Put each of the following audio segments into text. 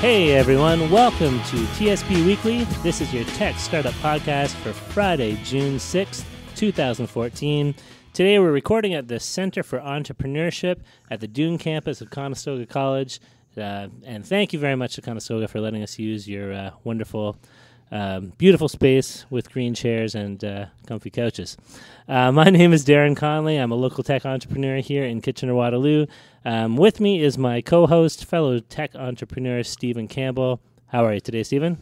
Hey everyone, welcome to TSP Weekly. This is your tech startup podcast for Friday, June 6th, 2014. Today we're recording at the Center for Entrepreneurship at the Dune campus of Conestoga College. And thank you very much to Conestoga for letting us use your wonderful, beautiful space with green chairs and comfy couches. My name is Darren Conley. I'm a local tech entrepreneur here in Kitchener-Waterloo. With me is my co-host, fellow tech entrepreneur, Stephen Campbell. How are you today, Stephen?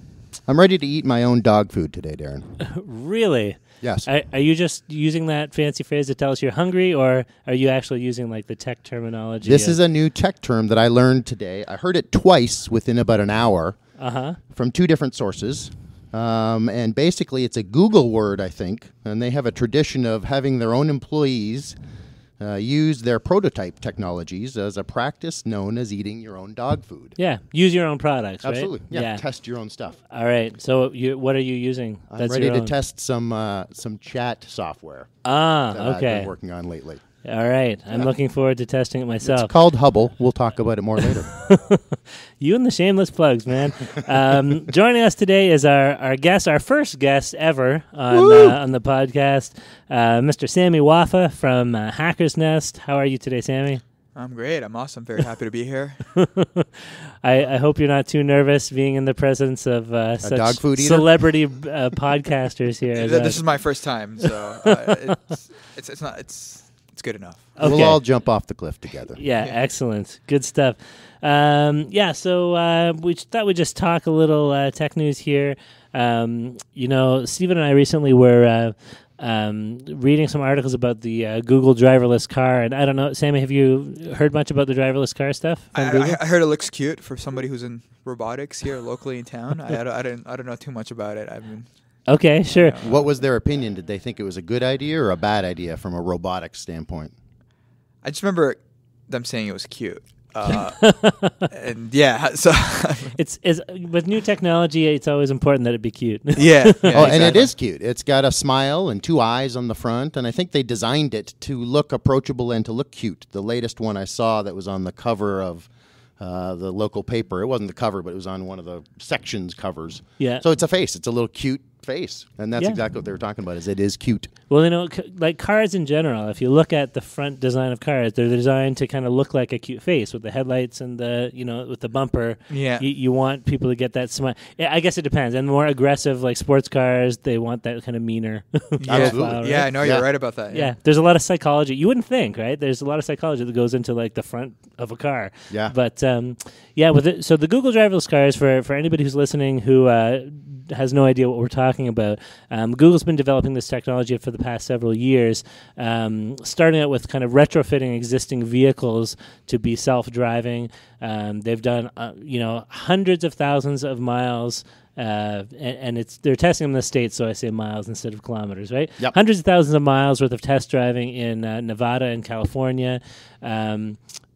I'm ready to eat my own dog food today, Darren. Really? Yes. Are you just using that fancy phrase to tell us you're hungry, or are you actually using like the tech terminology? This is a new tech term that I learned today. I heard it twice within about an hour from two different sources. And basically, it's a Google word, I think, and they have a tradition of having their own employees use their prototype technologies as a practice known as eating your own dog food. Yeah, use your own products, right? Absolutely. Yeah, test your own stuff. All right. So what are you using? I'm ready to test some chat software that I've been working on lately. All right. I'm looking forward to testing it myself. It's called Hubble. We'll talk about it more later. You and the shameless plugs, man. Joining us today is our guest, our first guest ever on the podcast, Mr. Samy Wafa from Hackernest. How are you today, Samy? I'm great. I'm awesome. Very happy to be here. I hope you're not too nervous being in the presence of such dog food eater? celebrity podcasters here. This is my first time, so it's good enough. Okay. We'll all jump off the cliff together. Yeah, excellent. Good stuff. So we thought we'd just talk a little tech news here. Stephen and I recently were reading some articles about the Google driverless car, and I don't know, Sammy, have you heard much about the driverless car stuff from Google? I heard it looks cute for somebody who's in robotics here locally in town. I don't know too much about it. Okay, sure. What was their opinion? Did they think it was a good idea or a bad idea from a robotics standpoint? I just remember them saying it was cute. And yeah, so it's with new technology, it's always important that it be cute. yeah. Exactly. And it is cute. It's got a smile and two eyes on the front, and I think they designed it to look approachable and to look cute. The latest one I saw that was on the cover of the local paper. It wasn't the cover, but it was on one of the sections covers. Yeah. So it's a face. It's a little cute face, and that's exactly what they were talking about. Is it is cute. Well, like cars in general, if you look at the front design of cars, they're designed to kind of look like a cute face with the headlights and with the bumper. Yeah. You want people to get that smile. Yeah, I guess it depends. And more aggressive, like sports cars, they want that kind of meaner profile, right? Yeah, I know you're right about that. Yeah, there's a lot of psychology. You wouldn't think, right? There's a lot of psychology that goes into like the front of a car. Yeah. But so the Google driverless cars, for anybody who's listening who has no idea what we're talking about, Google's been developing this technology for the past several years, starting out with kind of retrofitting existing vehicles to be self-driving. They've done hundreds of thousands of miles. And they're testing them in the States, so I say miles instead of kilometers, right? Yep. Hundreds of thousands of miles worth of test driving in Nevada and California.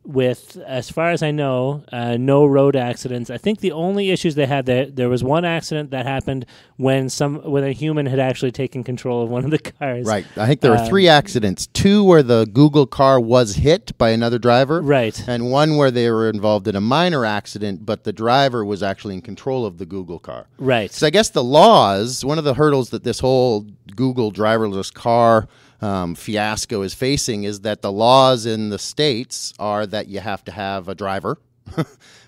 With, as far as I know, no road accidents. I think the only issues they had, there was one accident that happened when a human had actually taken control of one of the cars. Right. I think there were three accidents. Two where the Google car was hit by another driver. Right. And one where they were involved in a minor accident, but the driver was actually in control of the Google car. Right. So I guess the laws, one of the hurdles that this whole Google driverless car fiasco is facing is that the laws in the states are that you have to have a driver,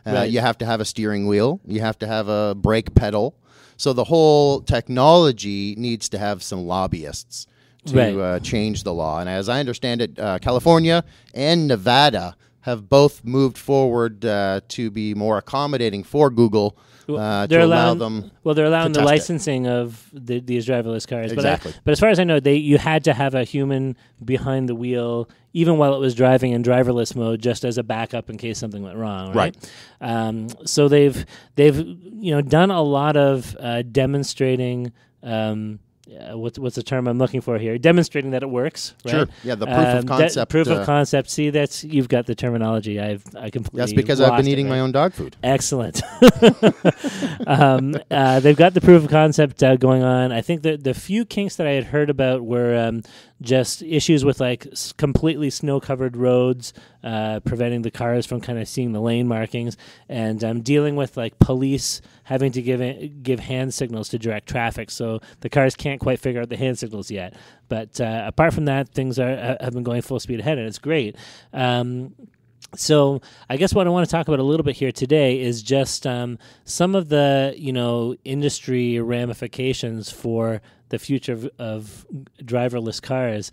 Right. You have to have a steering wheel, you have to have a brake pedal. So the whole technology needs to have some lobbyists to change the law. And as I understand it, California and Nevada have both moved forward to be more accommodating for Google. They're allowing the licensing of these driverless cars. Exactly. But as far as I know, you had to have a human behind the wheel, even while it was driving in driverless mode, just as a backup in case something went wrong. Right. So they've done a lot of demonstrating what's the term I'm looking for here? Demonstrating that it works, right? Sure. Yeah, the proof of concept. Proof of concept. See, you've got the terminology. I completely. That's because I've been eating my own dog food. Excellent. They've got the proof of concept going on. I think the few kinks that I had heard about were just issues with like completely snow-covered roads, preventing the cars from kind of seeing the lane markings, and dealing with like police having to give hand signals to direct traffic, so the cars can't quite figure out the hand signals yet. But apart from that, things have been going full speed ahead, and it's great. So I guess what I want to talk about a little bit here today is just some of the industry ramifications for the future of driverless cars.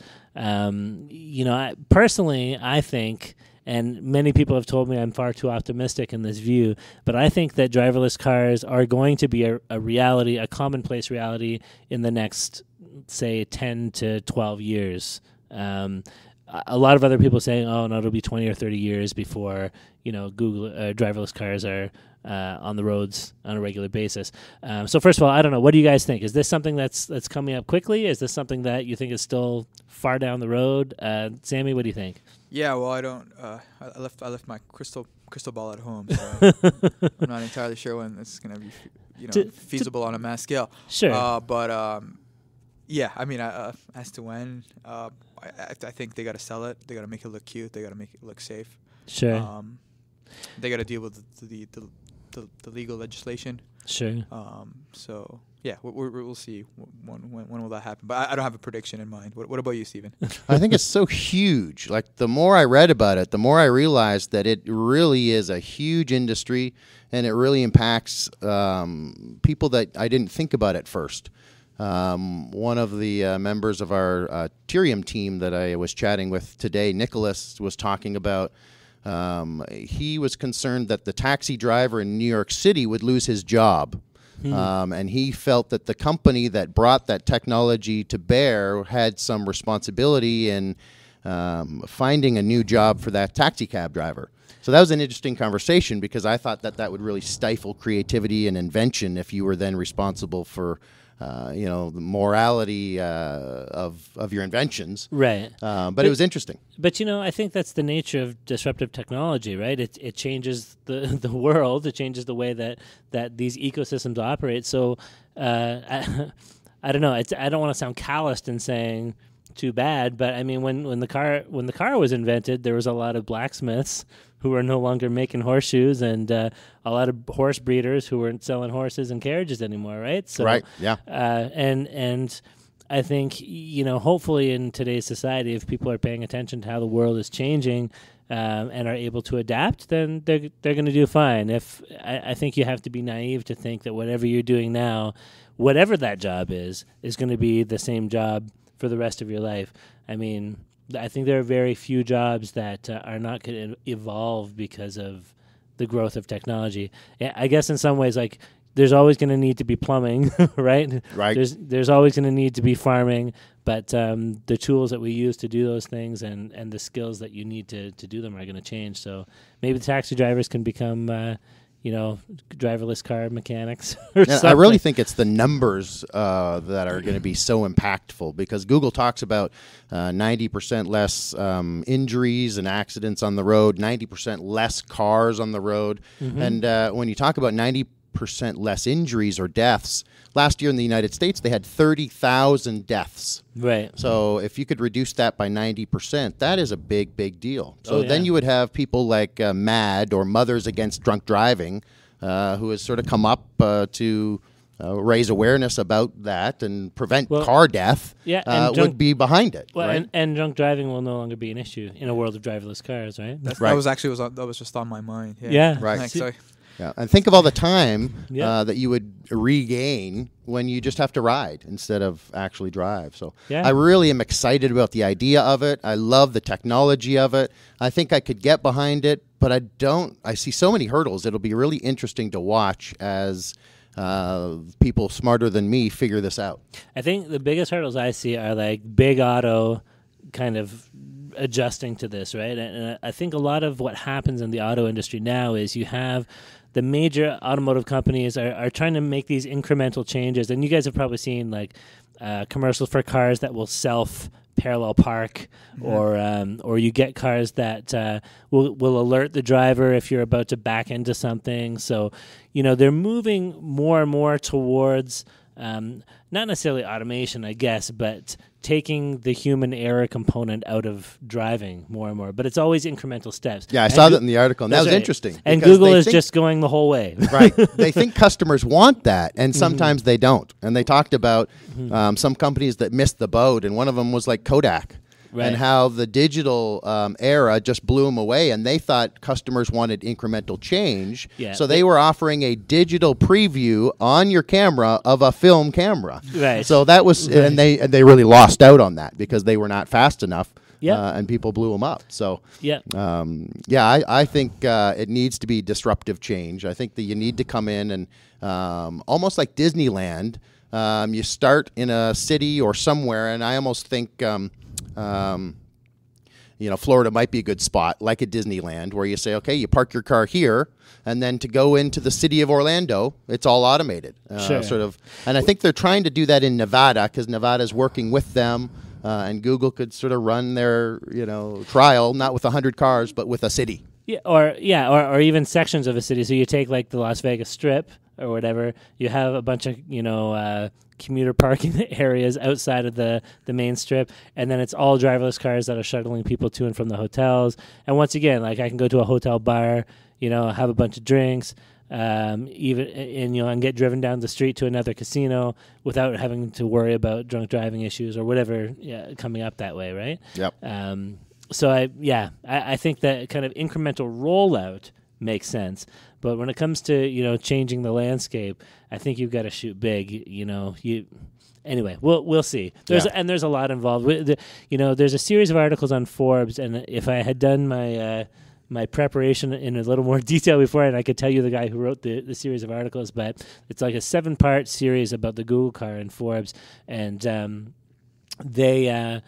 Personally, I think, and many people have told me I'm far too optimistic in this view, but I think that driverless cars are going to be a reality, a commonplace reality in the next, say, 10 to 12 years. A lot of other people saying, "Oh no, it'll be 20 or 30 years before Google driverless cars are on the roads on a regular basis." So first of all, I don't know. What do you guys think? Is this something that's coming up quickly? Is this something that you think is still far down the road? Sammy, what do you think? Yeah, well, I don't. I left my crystal ball at home, so I'm not entirely sure when it's going to be feasible on a mass scale. Sure, but. Yeah, I mean, as to when, I think they got to sell it. They got to make it look cute. They got to make it look safe. Sure. They got to deal with the legal legislation. Sure. So yeah, we'll see when will that happen. But I don't have a prediction in mind. What about you, Stephen? I think it's so huge. Like the more I read about it, the more I realized that it really is a huge industry, and it really impacts people that I didn't think about at first. One of the members of our Tyrium team that I was chatting with today, Nicholas, was talking about he was concerned that the taxi driver in New York City would lose his job. And he felt that the company that brought that technology to bear had some responsibility in finding a new job for that taxi cab driver. So that was an interesting conversation because I thought that would really stifle creativity and invention if you were then responsible for the morality of your inventions. Right. But it was interesting. But, I think that's the nature of disruptive technology, right? It changes the world. It changes the way that these ecosystems operate. So I don't know. I don't want to sound calloused in saying too bad, but I mean, when the car was invented, there was a lot of blacksmiths who were no longer making horseshoes, and a lot of horse breeders who weren't selling horses and carriages anymore, right? So, right. Yeah. And I think hopefully in today's society, if people are paying attention to how the world is changing and are able to adapt, then they're going to do fine. I think you have to be naive to think that whatever you're doing now, whatever that job is going to be the same job for the rest of your life. I mean, I think there are very few jobs that are not going to evolve because of the growth of technology. I guess in some ways, like, there's always going to need to be plumbing, right? Right. There's always going to need to be farming, but the tools that we use to do those things and the skills that you need to do them are going to change. So maybe the taxi drivers can become driverless car mechanics or something. I really think it's the numbers that are going to be so impactful because Google talks about 90% less injuries and accidents on the road, 90% less cars on the road. Mm-hmm. And when you talk about 90% less injuries or deaths, last year in the United States, they had 30,000 deaths. Right. So if you could reduce that by 90%, that is a big, big deal. So then you would have people like MAD or Mothers Against Drunk Driving who has sort of come up to raise awareness about that and prevent car death would be behind it. Well, right? and drunk driving will no longer be an issue in a world of driverless cars, right? That was actually that was just on my mind. Yeah. Right. Thanks, sorry. Yeah, and think of all the time that you would regain when you just have to ride instead of actually drive. So I really am excited about the idea of it. I love the technology of it. I think I could get behind it, but I see so many hurdles. It'll be really interesting to watch as people smarter than me figure this out. I think the biggest hurdles I see are like big auto kind of adjusting to this, right? And I think a lot of what happens in the auto industry now is you have the major automotive companies are trying to make these incremental changes. And you guys have probably seen, like, commercials for cars that will parallel park, or you get cars that will alert the driver if you're about to back into something. So, they're moving more and more towards not necessarily automation, I guess, but taking the human error component out of driving more and more. But it's always incremental steps. Yeah, I saw that in the article, and that was interesting. And Google is just going the whole way. Right. They think customers want that, and sometimes they don't. And they talked about some companies that missed the boat, and one of them was like Kodak. Right. And how the digital era just blew them away, and they thought customers wanted incremental change. Yeah. So they were offering a digital preview on your camera of a film camera. Right. So that was, and they really lost out on that because they were not fast enough. Yeah. And people blew them up. So I think it needs to be disruptive change. I think that you need to come in and almost like Disneyland, you start in a city or somewhere, and I almost think. Florida might be a good spot, like at Disneyland, where you say, okay, you park your car here, and then to go into the city of Orlando, it's all automated. Sort of. And I think they're trying to do that in Nevada because Nevada's working with them, and Google could sort of run their, trial, not with 100 cars, but with a city. Or even sections of a city. So you take like the Las Vegas Strip or whatever, you have a bunch of, commuter parking areas outside of the main strip, and then it's all driverless cars that are shuttling people to and from the hotels. And once again, like I can go to a hotel bar, have a bunch of drinks, and get driven down the street to another casino without having to worry about drunk driving issues or whatever coming up that way, right? Yep. So I think that kind of incremental rollout makes sense. But when it comes to, changing the landscape, I think you've got to shoot big. Anyway, we'll see. There's a lot involved. There's a series of articles on Forbes, and if I had done my preparation in a little more detail before, and I could tell you the guy who wrote the series of articles, but it's like a 7-part series about the Google car in Forbes, and they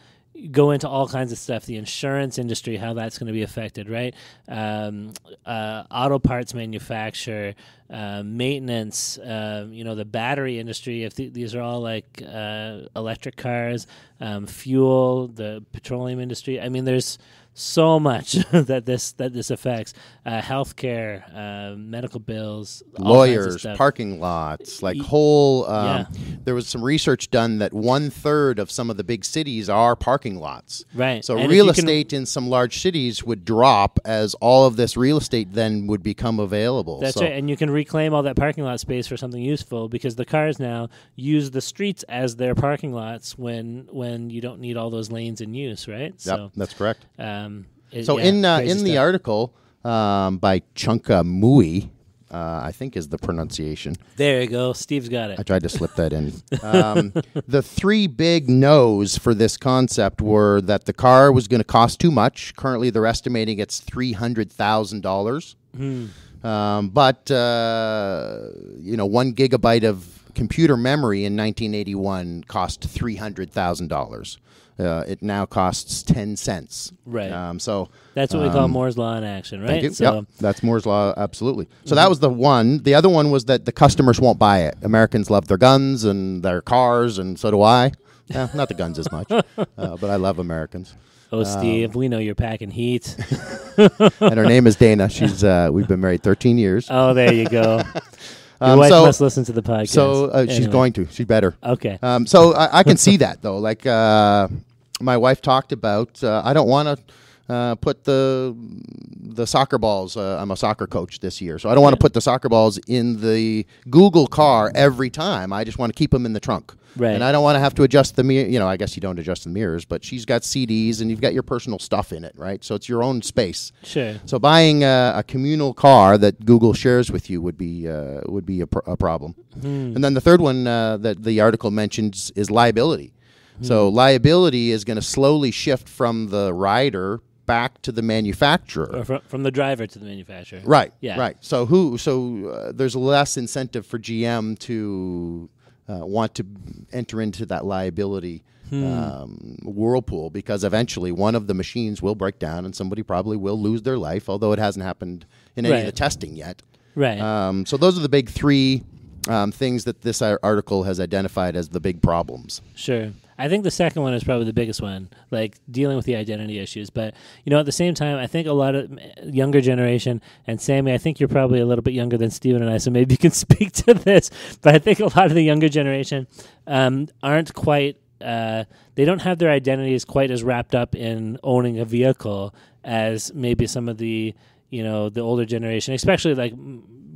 go into all kinds of stuff, the insurance industry, how that's going to be affected, right? Auto parts manufacturer, maintenance, the battery industry, if these are all like electric cars, fuel, the petroleum industry. I mean, there's so much that this affects. Healthcare, medical bills, lawyers, parking lots, like whole. There was some research done that 1/3 of some of the big cities are parking lots. Right. So real estate in some large cities would drop as all of this real estate then would become available. That's right, and you can reclaim all that parking lot space for something useful because the cars now use the streets as their parking lots when you don't need all those lanes in use, right? Yep, that's correct. In the article by Chunka Mui, I think is the pronunciation. There you go. Steve's got it. I tried to slip that in. The 3 big no's for this concept were that the car was going to cost too much. Currently, they're estimating it's $300,000. But 1 gigabyte of computer memory in 1981 cost $300,000. It now costs 10 cents. Right. So that's what we call Moore's Law in action, right? Thank you. So, yep, that's Moore's Law, absolutely. So that was the one. The other one was that the customers won't buy it. Americans love their guns and their cars, and so do I. Not the guns as much, but I love Americans. Oh, Steve, we know you're packing heat. And her name is Dana. She's we've been married 13 years. Oh, there you go. Your wife must listen to the podcast. So anyway. She's going to. She better. Okay. So I can see that, though. Like my wife talked about, I don't want to put the soccer balls. I'm a soccer coach this year, so I don't want to put the soccer balls in the Google car every time. I just want to keep them in the trunk. Right. And I don't want to have to adjust the mirror. I guess you don't adjust the mirrors, but she's got CDs and you've got your personal stuff in it, right? So it's your own space. Sure. So buying a communal car that Google shares with you would be a problem. And then the third one that the article mentions is liability. So liability is going to slowly shift from the rider back to the manufacturer, or from the driver to the manufacturer. Right. Yeah. Right. So there's less incentive for GM to want to enter into that liability whirlpool, because eventually one of the machines will break down and somebody probably will lose their life, although it hasn't happened in any of the testing yet. Right. So those are the big 3 things that this article has identified as the big problems. Sure. I think the second one is probably the biggest one, like dealing with the identity issues. But, at the same time, I think a lot of younger generation, and Samy, I think you're probably a little bit younger than Steven and I, so maybe you can speak to this. But I think a lot of the younger generation aren't quite, they don't have their identities quite as wrapped up in owning a vehicle as maybe some of the, the older generation, especially like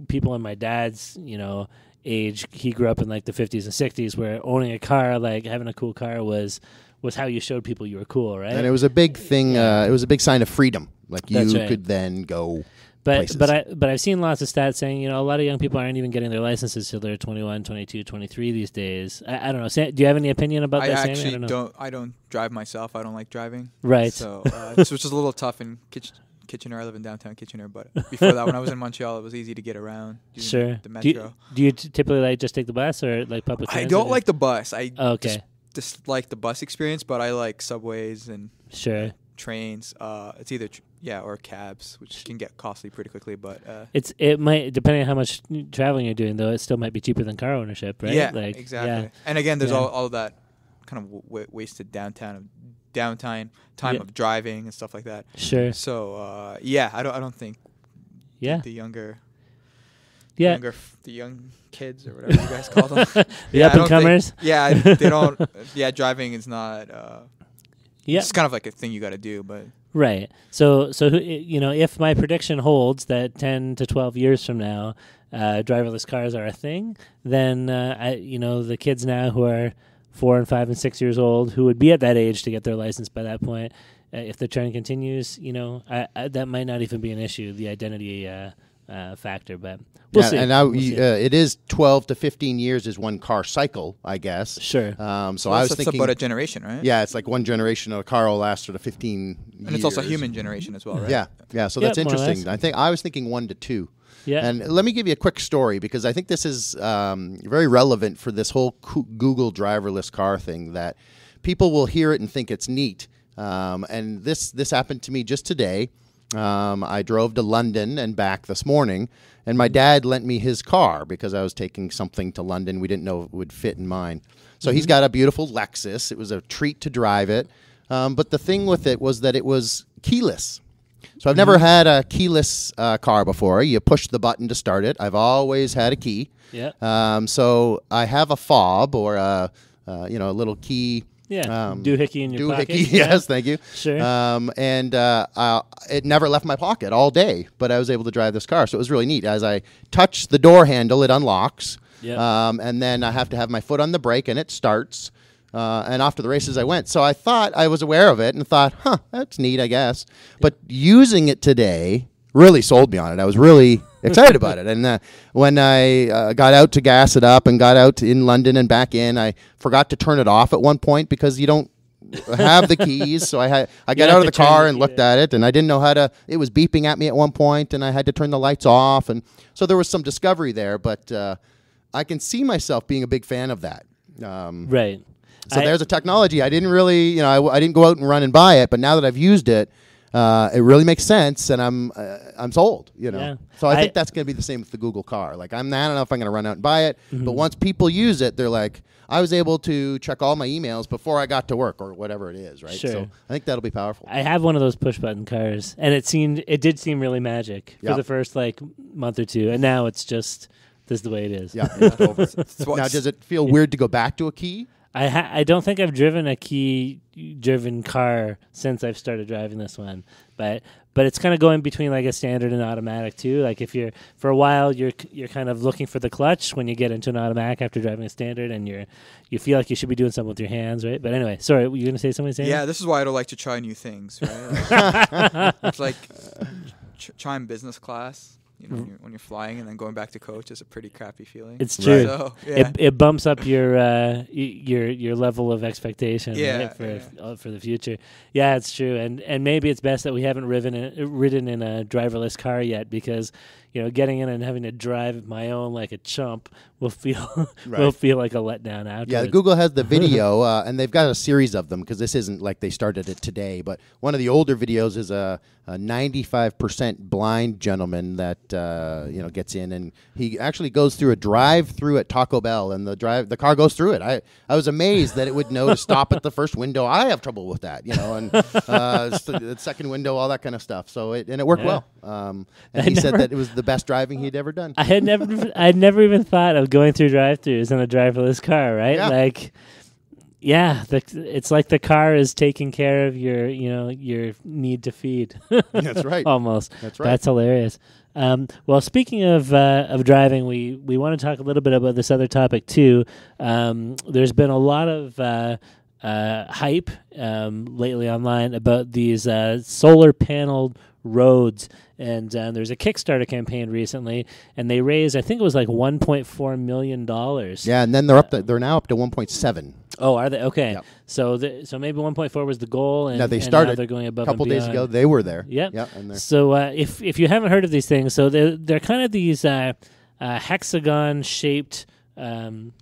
people in my dad's, age. He grew up in like the 50s and 60s where owning a car, like having a cool car was how you showed people you were cool, right? And it was a big thing. It was a big sign of freedom. Like you could then go places. But I've seen lots of stats saying, a lot of young people aren't even getting their licenses till they're 21, 22, 23 these days. I don't know. Do you have any opinion about that, Samy? I actually I don't drive myself. I don't like driving. Right. So which is a little tough in Kitchener. I live in downtown Kitchener, but before that, when I was in Montreal, it was easy to get around. Sure. The metro. Do you typically like just take the bus or like public transit? I don't like the bus. I okay. dislike the bus experience, but I like subways and trains. It's either or cabs, which can get costly pretty quickly. But it might, depending on how much traveling you're doing, though, it still might be cheaper than car ownership, right? Yeah, exactly. Yeah. And again, there's all that kind of wasted downtime of driving and stuff like that. Sure. So I don't think the younger the young kids or whatever you guys call them. The up and comers. They don't. Driving is not. It's kind of like a thing you got to do, but. Right. So if my prediction holds that 10 to 12 years from now, driverless cars are a thing, then the kids now who are 4 and 5 and 6 years old, who would be at that age to get their license by that point, if the trend continues, that might not even be an issue, the identity factor, but we'll see. And now it is 12 to 15 years is one car cycle, I guess. Sure. So I was thinking about a generation, right? Yeah, it's like one generation of a car will last sort of 15 years. And it's also a human generation as well, right? Yeah. So that's interesting. I was thinking 1 to 2. Yeah. And let me give you a quick story because I think this is very relevant for this whole Google driverless car thing, that people will hear it and think it's neat. And this happened to me just today. I drove to London and back this morning, and my dad lent me his car because I was taking something to London we didn't know it would fit in mine. So he's got a beautiful Lexus. It was a treat to drive it. But the thing with it was that it was keyless. So I've never had a keyless car before. You push the button to start it. I've always had a key. Yeah. So I have a fob or a little key. Yeah. Doohickey in your pocket. Doohickey, yes, thank you. Sure. And it never left my pocket all day, but I was able to drive this car, so it was really neat. As I touch the door handle, it unlocks. Yep. And then I have to have my foot on the brake, and it starts. And off to the races I went. So I thought I was aware of it and thought, that's neat, I guess. But using it today really sold me on it. I was really excited about it. And when I got out to gas it up and got out in London and back in, I forgot to turn it off at one point because you don't have the keys. So I got out of the car and looked at it, and I didn't know how to. It was beeping at me at one point, and I had to turn the lights off. And so there was some discovery there. But I can see myself being a big fan of that. Right. So there's a technology I didn't really, I didn't go out and run and buy it, but now that I've used it, it really makes sense, and I'm sold. Yeah. So I think that's going to be the same with the Google car. Like I don't know if I'm going to run out and buy it, but once people use it, they're like, I was able to check all my emails before I got to work or whatever it is, right? Sure. So I think that'll be powerful. I have one of those push button cars, and it did seem really magic for the first month or two, and now it's just this is the way it is. Yeah. Now, does it feel weird to go back to a key? I don't think I've driven a key-driven car since I've started driving this one, but it's kind of going between like a standard and automatic too. Like if you're for a while you're kind of looking for the clutch when you get into an automatic after driving a standard, and you feel like you should be doing something with your hands, right? But anyway, sorry, were you going to say something? Sam? Yeah, this is why I don't like to try new things. Right? It's like trying business class. When you're flying and then going back to coach is a pretty crappy feeling. It's true. Right. So, yeah. It bumps up your level of expectation for the future. Yeah, it's true. And maybe it's best that we haven't ridden in a driverless car yet, because getting in and having to drive my own like a chump will feel like a letdown afterwards. Yeah, Google has the video, and they've got a series of them because this isn't like they started it today. But one of the older videos is a 95% blind gentleman that gets in, and he actually goes through a drive-through at Taco Bell, and the car goes through it. I was amazed that it would know to stop at the first window. I have trouble with that, and the second window, all that kind of stuff. So it worked well. And he said that it was the best driving he'd ever done. I'd never even thought of going through drive-thrus in a driverless car, right? Yeah. Like. Yeah, it's like the car is taking care of your need to feed. That's right. Almost. That's right. That's hilarious. Well, speaking of driving, we want to talk a little bit about this other topic too. There's been a lot of hype lately online about these solar paneled roads, and there's a Kickstarter campaign recently, and they raised, I think it was like $1.4 million. Yeah, and then they're now up to 1.7. Oh, are they? Okay. Yep. So maybe 1.4 was the goal, and, now they and started now they're going above a couple and days beyond. ago. They were there. Yep. Yeah. And so if you haven't heard of these things, so they're kind of these hexagon-shaped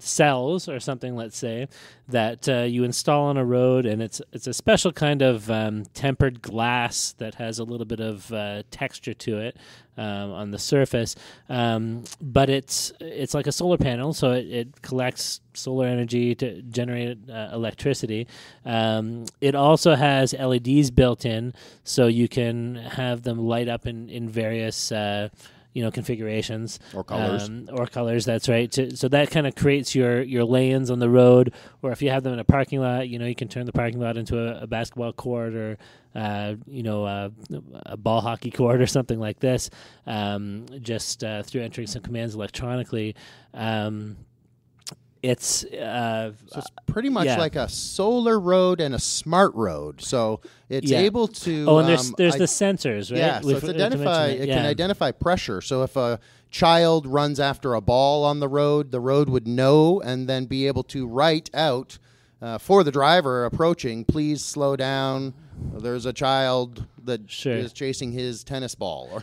cells or something, let's say, that you install on a road, and it's a special kind of tempered glass that has a little bit of texture to it on the surface, but it's like a solar panel, so it collects solar energy to generate electricity. It also has LEDs built in, so you can have them light up in various configurations or colors. That's right. So that kind of creates your lanes on the road, or if you have them in a parking lot, you can turn the parking lot into a basketball court, or a ball hockey court, or something like this, just through entering some commands electronically. So it's pretty much like a solar road and a smart road. So it's able to. Oh, and there's the sensors, right? Yeah, so it can identify pressure. So if a child runs after a ball on the road would know and then be able to write out for the driver approaching, please slow down. There's a child that is chasing his tennis ball,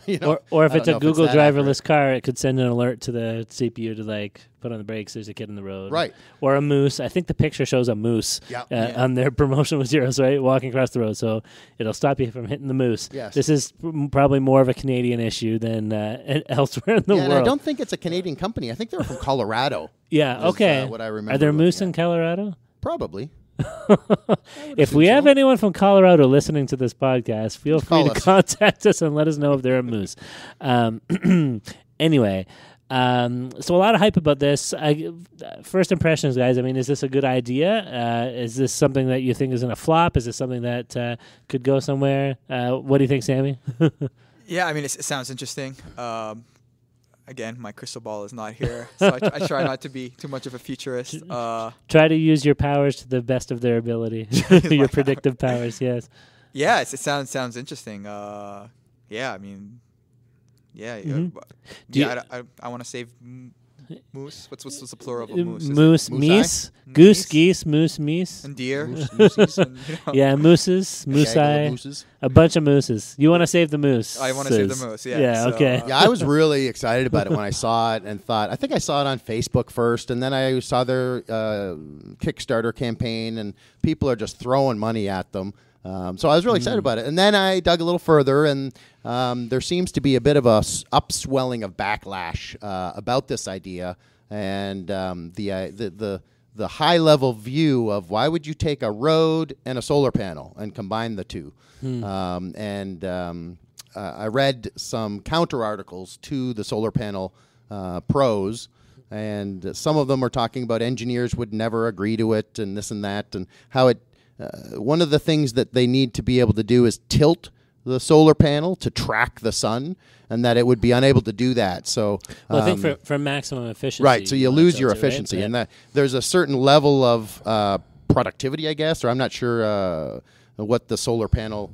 or if it's a Google driverless car, it could send an alert to the CPU to like put on the brakes. There's a kid in the road, right? Or a moose. I think the picture shows a moose on their promotional materials, right, walking across the road. So it'll stop you from hitting the moose. Yes. This is probably more of a Canadian issue than elsewhere in the world. And I don't think it's a Canadian company. I think they're from Colorado. Yeah. Okay. What I remember. Are there moose in Colorado? Probably. If we have anyone from Colorado listening to this podcast, feel free to contact us and let us know if they're a moose. Anyway, so a lot of hype about this. First impressions, guys. I mean, is this a good idea? Is this something that you think is going to flop? Is this something that could go somewhere? What do you think, Samy? Yeah, I mean, it sounds interesting. Again, my crystal ball is not here, so I try not to be too much of a futurist. Try to use your powers to the best of their ability. Your predictive powers, yes. Yeah, it sounds interesting. I mean, I want to save moose. What's the plural of a moose? Moose, meese, goose, geese, moose, meese, and deer. Mooses. And, yeah, mooses, moose-eye, a bunch of mooses. You want to save the moose? I want to save the moose. Yeah. Yeah. So, okay. Yeah, I was really excited about it when I saw it and thought, I think I saw it on Facebook first, and then I saw their Kickstarter campaign, and people are just throwing money at them. So I was really excited about it. And then I dug a little further, and there seems to be a bit of a upswelling of backlash about this idea, and the high-level view of why would you take a road and a solar panel and combine the two. I read some counter articles to the solar panel pros, and some of them are talking about engineers would never agree to it and this and that, and how it one of the things that they need to be able to do is tilt the solar panel to track the sun, and that it would be unable to do that. So, I think for maximum efficiency, right? So you lose your right? efficiency, Yeah. and that there's a certain level of productivity, I guess, or I'm not sure what the solar panel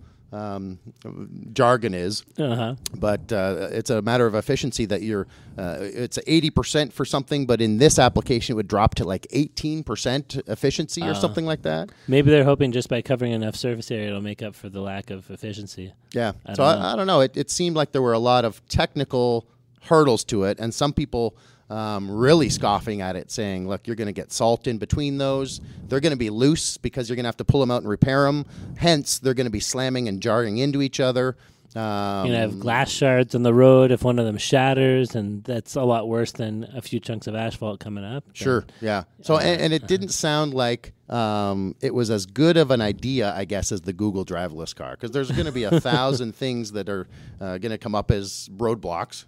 jargon is, but it's a matter of efficiency that it's 80% for something, but in this application it would drop to like 18% efficiency or something like that. Maybe they're hoping just by covering enough surface area it'll make up for the lack of efficiency. Yeah. I don't know. It seemed like there were a lot of technical hurdles to it, and some people really scoffing at it, saying, look, you're going to get salt in between those. They're going to be loose because you're going to have to pull them out and repair them. Hence, they're going to be slamming and jarring into each other. You're going to have glass shards on the road if one of them shatters, and that's a lot worse than a few chunks of asphalt coming up. Sure, yeah. So, and it didn't sound like it was as good of an idea, I guess, as the Google driverless car, because there's going to be 1,000 things that are going to come up as roadblocks,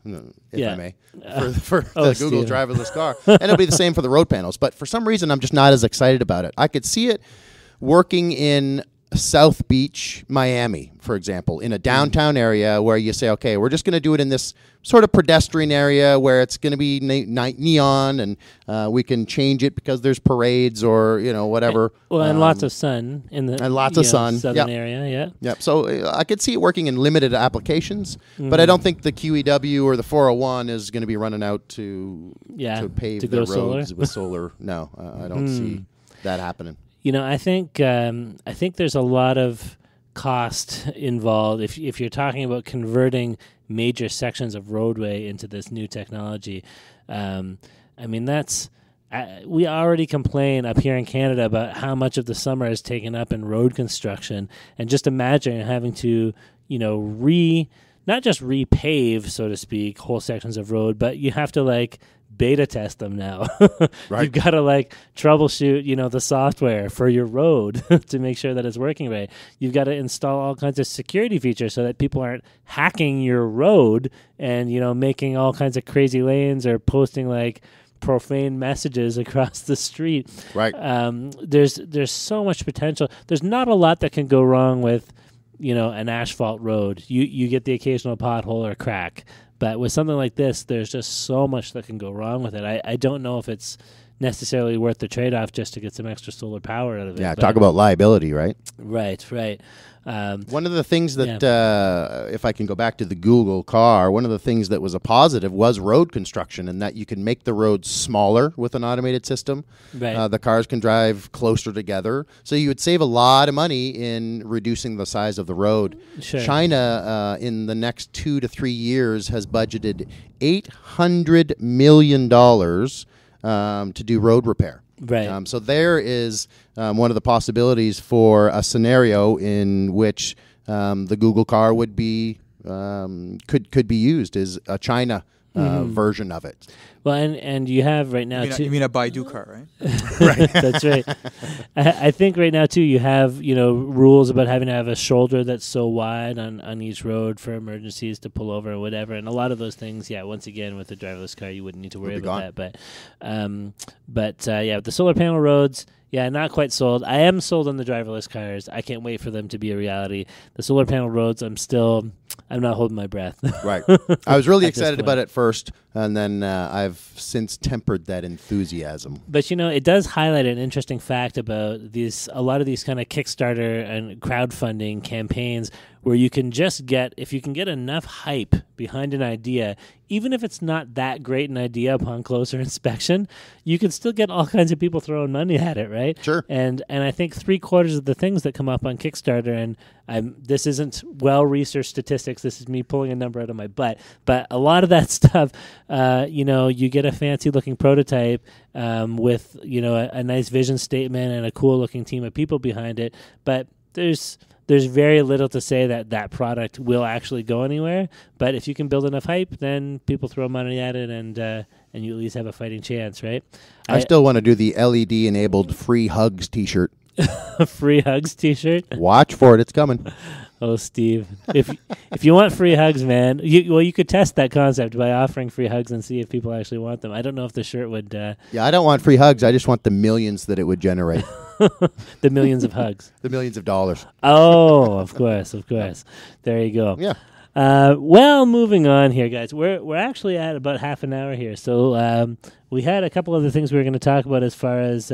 if I may, for the Google driverless car. And it'll be the same for the road panels. But for some reason, I'm just not as excited about it. I could see it working in South Beach, Miami, for example, in a downtown area where you say, okay, we're just going to do it in this sort of pedestrian area where it's going to be neon, and we can change it because there's parades or whatever. Well, and lots of sun in the southern area. Yep. So I could see it working in limited applications, but I don't think the QEW or the 401 is going to be running out to pave the roads with solar. No, I don't see that happening. I think there's a lot of cost involved if you're talking about converting major sections of roadway into this new technology. We already complain up here in Canada about how much of the summer is taken up in road construction, and just imagine having to not just repave, so to speak, whole sections of road, but you have to beta test them now. Right. You've got to troubleshoot, the software for your road to make sure that it's working right. You've got to install all kinds of security features so that people aren't hacking your road and, making all kinds of crazy lanes or posting profane messages across the street. Right. There's so much potential. There's not a lot that can go wrong with, an asphalt road. You get the occasional pothole or crack. But with something like this, there's just so much that can go wrong with it. I don't know if it's necessarily worth the trade-off just to get some extra solar power out of it. Yeah, talk about liability, right? Right. One of the things that, if I can go back to the Google car, one of the things that was a positive was road construction, and that you can make the roads smaller with an automated system. Right. The cars can drive closer together. So you would save a lot of money in reducing the size of the road. Sure. China, in the next 2 to 3 years, has budgeted $800 million to do road repair. Right. So there is one of the possibilities for a scenario in which the Google car would be could be used as a China version of it. Well, and you have right now you mean a Baidu car, right? Right. That's right. I think right now too you have rules about having to have a shoulder that's so wide on each road for emergencies to pull over or whatever, and a lot of those things. Yeah, once again with the driverless car, you wouldn't need to worry about that. But with the solar panel roads. Yeah, not quite sold. I am sold on the driverless cars. I can't wait for them to be a reality. The solar panel roads, I'm not holding my breath. Right. I was really excited about it first, and then I've since tempered that enthusiasm. But, it does highlight an interesting fact about a lot of these kind of Kickstarter and crowdfunding campaigns where you can just if you can get enough hype behind an idea, even if it's not that great an idea upon closer inspection, you can still get all kinds of people throwing money at it, right? Sure. And I think 3/4 of the things that come up on Kickstarter, and this isn't well-researched statistics, this is me pulling a number out of my butt, but a lot of that stuff, you get a fancy-looking prototype with, a nice vision statement and a cool-looking team of people behind it, but there's very little to say that product will actually go anywhere. But if you can build enough hype, then people throw money at it, and you at least have a fighting chance, right? I still want to do the LED-enabled Free Hugs T-shirt. Free Hugs T-shirt? Watch for it. It's coming. Oh, Steve. If you want free hugs, man, you could test that concept by offering free hugs and see if people actually want them. I don't know if the shirt would... Yeah, I don't want free hugs. I just want the millions that it would generate. The millions of hugs. The millions of dollars. Oh, of course. There you go. Yeah. Well, moving on here, guys. We're actually at about half an hour here. So we had a couple other things we were going to talk about as far as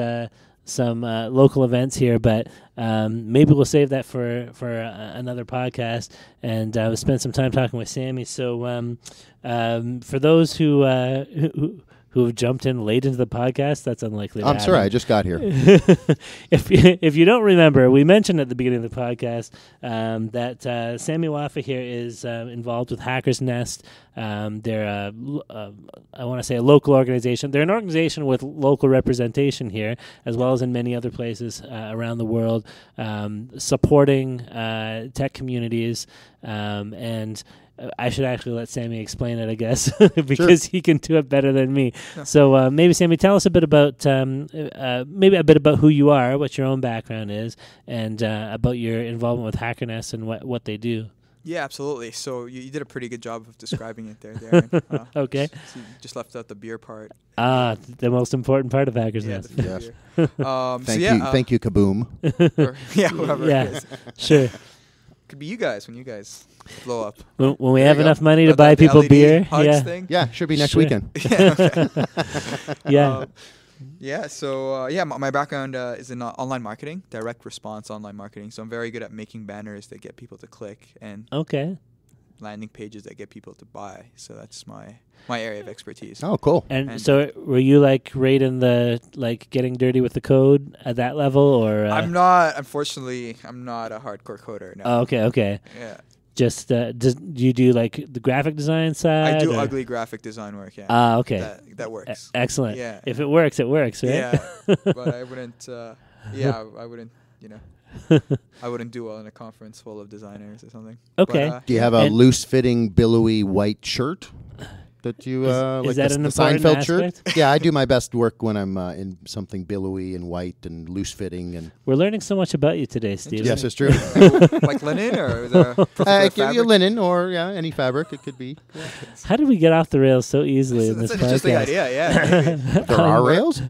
some local events here, but maybe we'll save that for another podcast and spend some time talking with Samy. So for those who who have jumped in late into the podcast. That's unlikely. I'm sorry, I just got here. If you don't remember, we mentioned at the beginning of the podcast that Samy Wafa here is involved with Hackernest. They're I want to say a local organization. They're an organization with local representation here, as well as in many other places around the world, supporting tech communities and. I should actually let Samy explain it, I guess, because he can do it better than me. Yeah. So maybe, Samy, tell us a bit about who you are, what your own background is, and about your involvement with Hackernest and what they do. Yeah, absolutely. So you did a pretty good job of describing it there, Darren. Okay. So you just left out the beer part. The most important part of Hackernest. Yeah, Yes. Thank you, Kaboom. Whoever it is. Sure. Could be you guys when you guys blow up. When we have enough money to buy people LED beer. Thing. Yeah, should be next weekend. Yeah. So my background is in online marketing, direct response online marketing. So I'm very good at making banners that get people to click and landing pages that get people to buy. So that's my area of expertise. Oh, cool. And so were you right in the getting dirty with the code at that level, or? Unfortunately, I'm not a hardcore coder. No. Oh, okay. Yeah. Just do you do the graphic design side? I do ugly graphic design work. Yeah. Okay. That works. Excellent. Yeah. If it works, it works, right? Yeah. But I wouldn't. I wouldn't. I wouldn't do well in a conference full of designers or something. Okay. Do you have a loose-fitting, billowy white shirt that you is that an the important Seinfeld aspect? shirt? Yeah, I do my best work when I'm in something billowy and white and loose-fitting. And we're learning so much about you today, Steve. yes, it's true. Like linen or the I give you linen or any fabric. It could be. Yeah. How did we get off the rails so easily in this That's podcast? an interesting idea. Yeah. There are rails.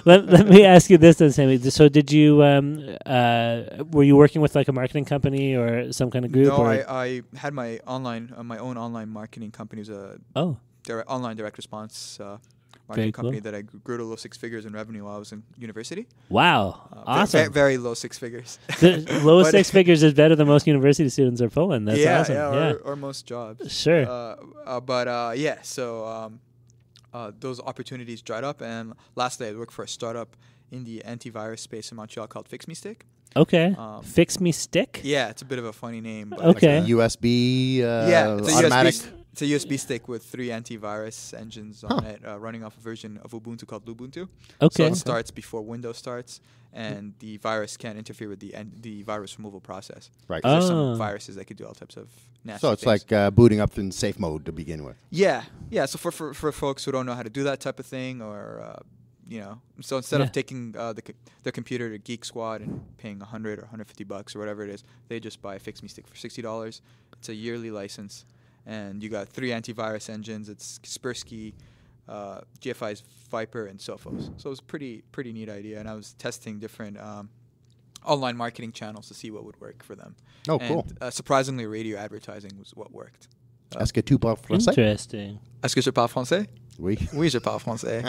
let me ask you this then, Samy. So did you were you working with a marketing company or some kind of group? No, I had my own online marketing company. It was online direct response marketing company that I grew to low six figures in revenue while I was in university. Wow. Awesome. Very low six figures. The low six figures is better than most university students are pulling. That's awesome. Or most jobs. Sure. So those opportunities dried up, and lastly, I worked for a startup in the antivirus space in Montreal called Fix Me Stick. Okay. Fix Me Stick? Yeah, it's a bit of a funny name. But okay. Like a USB it's automatic. It's a USB stick with 3 antivirus engines on it, running off a version of Ubuntu called Lubuntu. Okay. So it starts before Windows starts, and the virus can't interfere with the virus removal process. Right. There's some viruses that could do all types of nasty So it's things. like booting up in safe mode to begin with. Yeah. So for folks who don't know how to do that type of thing, or so instead of taking their computer to Geek Squad and paying $100 or $150 or whatever it is, they just buy a Fix Me Stick for $60. It's a yearly license, and you got 3 antivirus engines. It's Kaspersky, GFI's Viper, and Sophos. So it was a pretty neat idea, and I was testing different online marketing channels to see what would work for them. Oh, cool. Surprisingly, radio advertising was what worked. Est-ce que tu parles français? Interesting. Est-ce que je parle français? Oui. Oui, je parle français.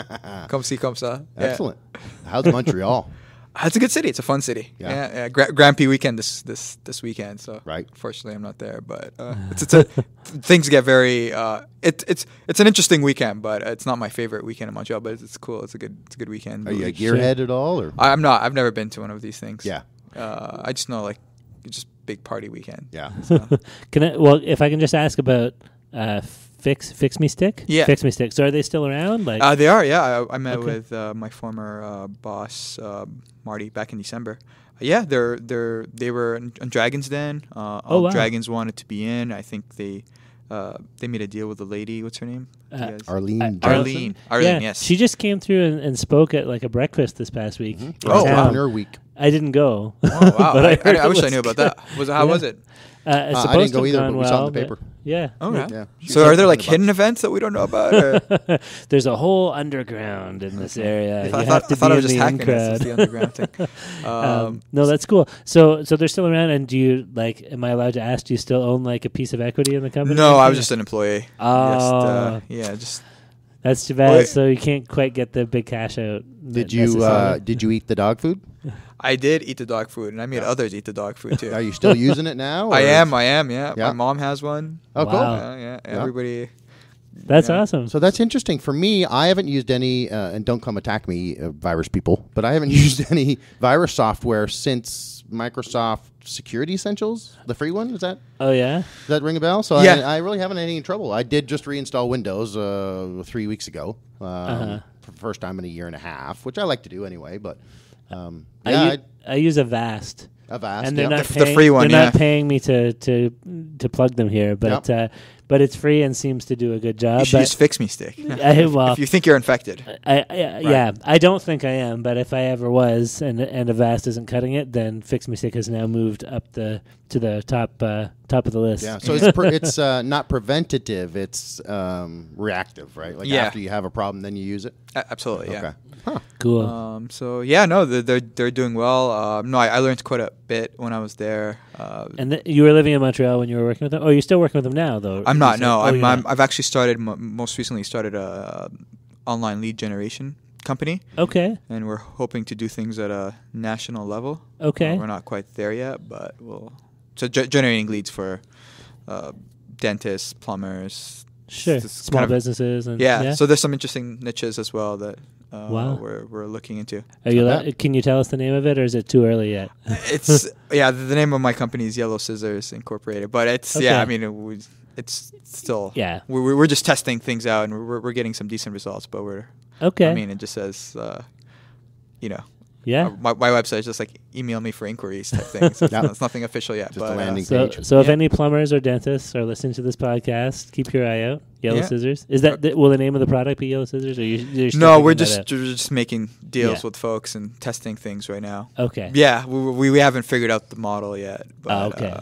Comme ci, comme ça. Excellent. How's Montreal? It's a good city. It's a fun city. Yeah. Grand Prix weekend this weekend. So right. Unfortunately, I'm not there. But things get very. It's an interesting weekend, but it's not my favorite weekend in Montreal. But it's cool. It's a good weekend. Are you a gearhead at all? Or? I'm not. I've never been to one of these things. Yeah. I just know it's just big party weekend. Yeah. So. If I can just ask about Fix Me Stick? Yeah. Fix Me Stick. So are they still around? They are, yeah. I met with my former boss, Marty, back in December. Yeah, they were on Dragon's Den. Wow. Dragons wanted to be in. I think they made a deal with a lady. What's her name? Arlene. Arlene, yes. She just came through and spoke at a breakfast this past week. Mm-hmm. Entrepreneur Week. I didn't go. Oh, wow. But I wish I knew about that. How was it? It's I didn't go either, gone but we saw it in the but paper. Yeah. Okay. Yeah. So are there hidden events that we don't know about? Or? There's a whole underground in this area. I thought it was just Hackernest, the underground thing. No, that's cool. So they're still around, and do you am I allowed to ask? Do you still own a piece of equity in the company? No, I was just an employee. Oh, just. That's too bad. So you can't quite get the big cash out. Did you eat the dog food? I did eat the dog food, and I made others eat the dog food too. Are you still using it now? I am. Yeah. My mom has one. Oh, cool. Wow. Yeah. Everybody That's Yeah. awesome. So that's interesting. For me, I haven't used any, and don't come attack me, virus people, but I haven't used any virus software since Microsoft Security Essentials, the free one. Does Oh yeah. that ring a bell? So Yeah. I really haven't had any trouble. I did just reinstall Windows 3 weeks ago, for the first time in a year and a half, which I like to do anyway. But I use Avast. Avast, And they're yeah. not The paying, free one, They're yeah. not paying me to plug them here, but it's free and seems to do a good job. You should but use Fix Me Stick. well, if you think you're infected. yeah, I don't think I am, but if I ever was, and Avast isn't cutting it, then Fix Me Stick has now moved up to the top of the list. Yeah, so it's not preventative; it's reactive, right? Like Yeah. after you have a problem, then you use it. Absolutely, yeah. Okay. Huh. Cool. So yeah, no, they're doing well. No, I learned quite a bit when I was there. And you were living in Montreal when you were working with them. Oh, you're still working with them now, though. I'm not. No, you're not. I've actually started. Most recently, started a online lead generation company, Okay. and we're hoping to do things at a national level. Okay. We're not quite there yet, but we'll. So generating leads for dentists, plumbers. Sure. this Small kind of- businesses and Yeah. So there's some interesting niches as well that Wow. we're looking into. Are you? Okay. Can you tell us the name of it, or is it too early yet? It's the name of my company is Yellow Scissors Incorporated, but it's Okay. I mean it's still Yeah. we're just testing things out and we're getting some decent results, but Okay. I mean it just says yeah. my website is just like email me for inquiries type thing. So Yeah. it's nothing official yet. Just but, a landing So, page. so if Yeah. any plumbers or dentists are listening to this podcast, keep your eye out. Yellow Yeah. Scissors. Is that will the name of the product be Yellow Scissors, or you're still No, figuring we're that out? just making deals Yeah. with folks and testing things right now. Okay. Yeah, we haven't figured out the model yet. But, okay.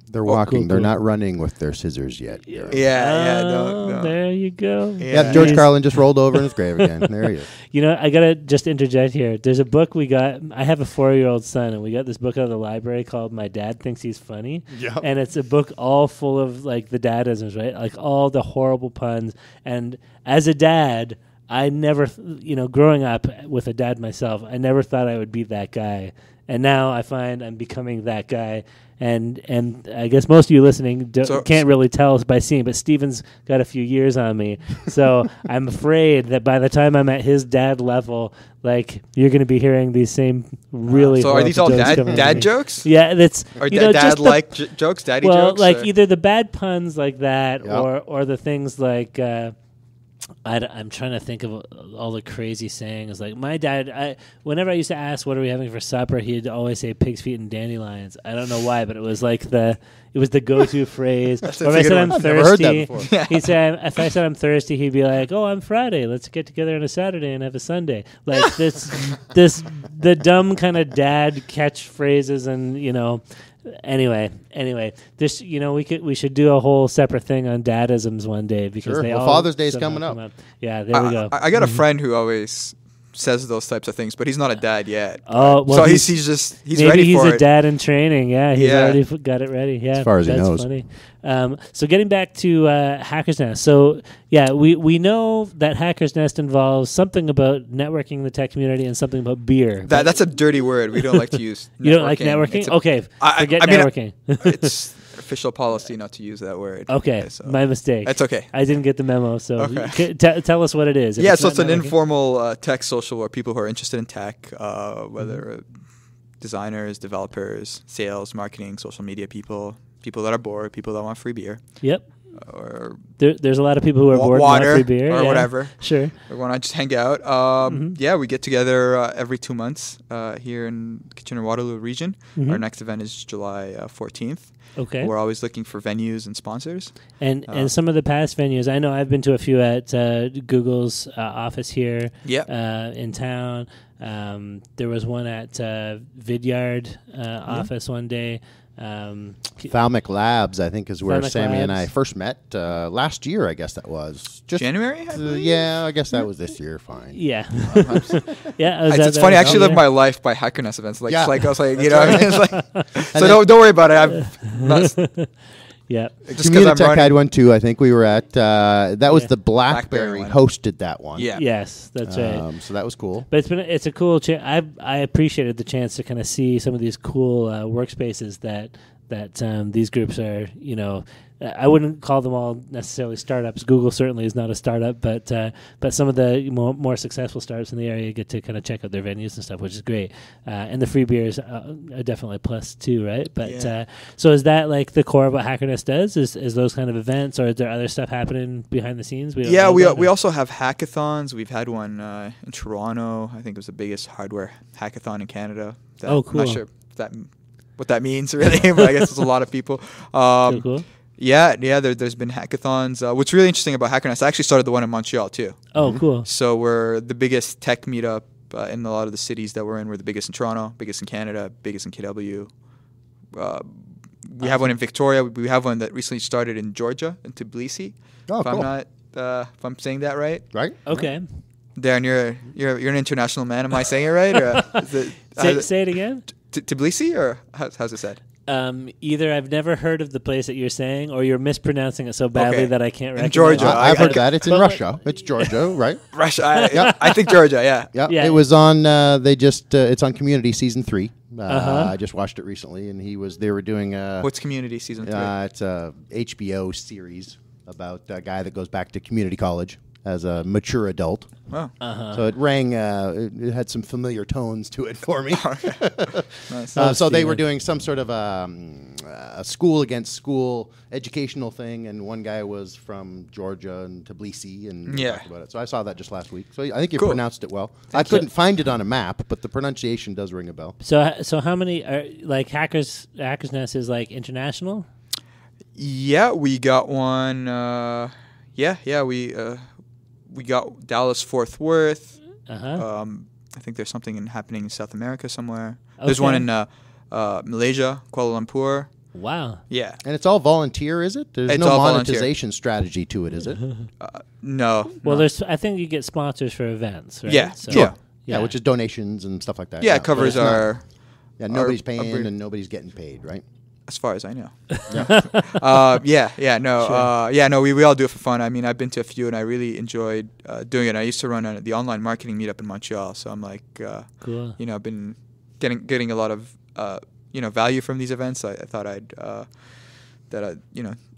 They're Oh, walking. cool, They're cool. not running with their scissors yet. yeah. Oh, No. there you go. Yeah. Yep, George Nice. Carlin just rolled over in his grave again. There he is. You know, I gotta just interject here. There's a book we got. I have a 4-year-old son, and we got this book out of the library called "My Dad Thinks He's Funny." Yep. And it's a book all full of like the dadisms, right? Like all the horrible puns. And as a dad, I never, growing up with a dad myself, I never thought I would be that guy. And now I find I'm becoming that guy. And I guess most of you listening can't really tell by seeing, but Steven's got a few years on me. So I'm afraid that by the time I'm at his dad level, like you're going to be hearing these same really So are these all horrible jokes coming from dad me. jokes? Yeah, that's Or just dad the- like jokes, daddy well, jokes? like or? either the bad puns like that, Yep. or the things like I'm trying to think of all the crazy sayings. Like my dad, whenever I used to ask what are we having for supper, he'd always say pig's feet and dandelions. I don't know why, but it was like the go-to phrase. Or if a I good said one. I'm I've never heard that thirsty, before. he'd say if I said I'm thirsty, he'd be like, "Oh, I'm Friday. Let's get together on a Saturday and have a Sunday." Like the dumb kind of dad catchphrases, and Anyway, this we should do a whole separate thing on dadisms one day because Sure. they Well, all Father's Day is somehow coming up. come up. Yeah, there we go. I got a friend who always says those types of things, but he's not a dad yet. Oh, well, so he's- he's Maybe ready he's for a it. dad in training. Yeah, he's Yeah. already got it ready. Yeah, As far as he that's knows. funny. So getting back to Hackernest. So yeah, we know that Hackernest involves something about networking the tech community and something about beer. That's a dirty word. We don't like to use. You don't like networking? It's Okay, forget I mean, networking. it's official policy not to use that word. Okay, so my mistake. That's okay. I didn't get the memo, so Okay. tell us what it is. If Yeah, so not it's an networking- informal tech social where people who are interested in tech, whether designers, developers, sales, marketing, social media people that are bored, people that want free beer, Yep. or There's a lot of people who are bored and want water free beer or yeah. whatever. Sure. Or want to just hang out. Yeah, we get together every 2 months here in Kitchener-Waterloo region. Mhm. Our next event is July 14th. Okay. We're always looking for venues and sponsors. And some of the past venues, I know I've been to a few at Google's office here in town. There was one at Vidyard office one day. Thalmic Labs, I think, is where Thalmic Samy and I Labs. first met last year. I guess that was just January, I believe? yeah. I guess that was this year. Fine. Yeah. Yeah. I was at It's that funny. I one. actually live Yeah. my life by Hackernest events. Like, Yeah. it's like I was like, That's what I mean? It's like, so don't worry about it. I'm not, Yeah. just because I'm Communitech had running. one too. I think we were at that was Yeah. the BlackBerry one. hosted that one. Yeah. Yes, that's right. So that was cool. But it's a cool. I appreciated the chance to kind of see some of these cool workspaces that these groups are, I wouldn't call them all necessarily startups. Google certainly is not a startup, but some of the more successful startups in the area get to kind of check out their venues and stuff, which is great. And the free beers are definitely a plus too, right? But so is that like the core of what Hackernest does? Is those kind of events, or is there other stuff happening behind the scenes? We also have hackathons. We've had one in Toronto. I think it was the biggest hardware hackathon in Canada. Cool. I'm not sure what that means really, but I guess it's a lot of people. Cool. Yeah. There's been hackathons. What's really interesting about Hackernest, I actually started the one in Montreal too. Oh, cool. So we're the biggest tech meetup in a lot of the cities that we're in. We're the biggest in Toronto, biggest in Canada, biggest in KW. We have one in Victoria. We have one that recently started in Georgia, in Tbilisi. Oh, cool. If I'm saying that right. Right. Okay. Darren, you're an international man. Am I saying it right? Or say it again. Tbilisi, or how's it said? Either I've never heard of the place that you're saying, or you're mispronouncing it so badly that I can't recognize Georgia. it. I've heard that. It's in Russia. It's Georgia, right? Russia. I think Georgia, yeah. It was on, it's on Community Season 3. I just watched it recently, and they were doing What's Community Season 3? It's a HBO series about a guy that goes back to community college as a mature adult. Wow. So it rang, it had some familiar tones to it for me. Nice. So they were doing some sort of a school against school educational thing, and one guy was from Georgia and Tbilisi, and talked about it. So I saw that just last week. So I think you pronounced it well. I couldn't find it on a map, but the pronunciation does ring a bell. So how many are like Hackernest is like international? Yeah, we got one. We got Dallas Fort Worth. I think there's something happening in South America somewhere. Okay. There's one in Malaysia, Kuala Lumpur. Wow. Yeah. And it's all volunteer, is it? There's no monetization strategy to it, is it? No. Well, I think you get sponsors for events, right? Yeah. So, sure. Yeah, which is donations and stuff like that. Yeah, it covers our... Yeah, nobody's paying and nobody's getting paid, right? As far as I know. Sure. We all do it for fun. I mean, I've been to a few and I really enjoyed doing it. I used to run the online marketing meetup in Montreal, so I'm like, cool. I've been getting a lot of value from these events. I thought I'd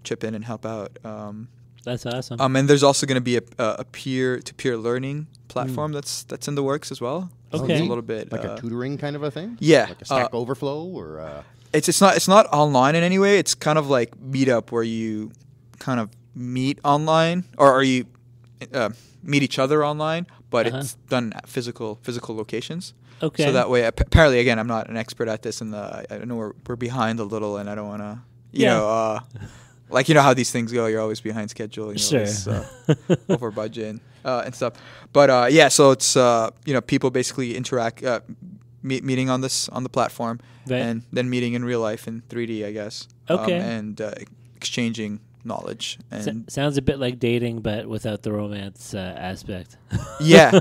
chip in and help out. That's awesome. And there's also going to be a peer-to-peer learning platform that's in the works as well. Okay. So it's a little bit like a tutoring kind of a thing. Yeah, like a Stack Overflow or. It's not online in any way. It's kind of like Meetup where you kind of meet online or you meet each other online, but it's done at physical locations. Okay. So that way, apparently, again, I'm not an expert at this, and I know we're behind a little, and I don't want to, like how these things go. You're always behind schedule. Sure. Over budget and stuff. But so it's people basically interact. Meeting on the platform, right. And then meeting in real life in 3D, I guess. Okay. And exchanging knowledge. And sounds a bit like dating, but without the romance aspect. Yeah.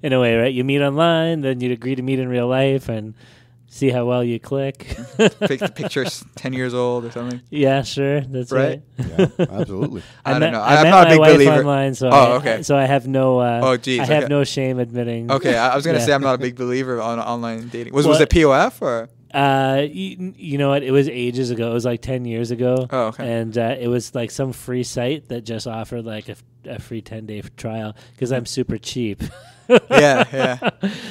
In a way, right? You meet online, then you'd agree to meet in real life, and see how well you click. The picture's 10 years old or something. Yeah, sure. That's right. Yeah, absolutely. I don't know. I'm not a big believer. Online, so okay. So I have no. Geez. I have no shame admitting. Okay, I was gonna say I'm not a big believer on online dating. Was it POF or? You know what? It was ages ago. It was like 10 years ago. Oh, okay. And it was like some free site that just offered like a free 10-day trial because I'm super cheap. Yeah.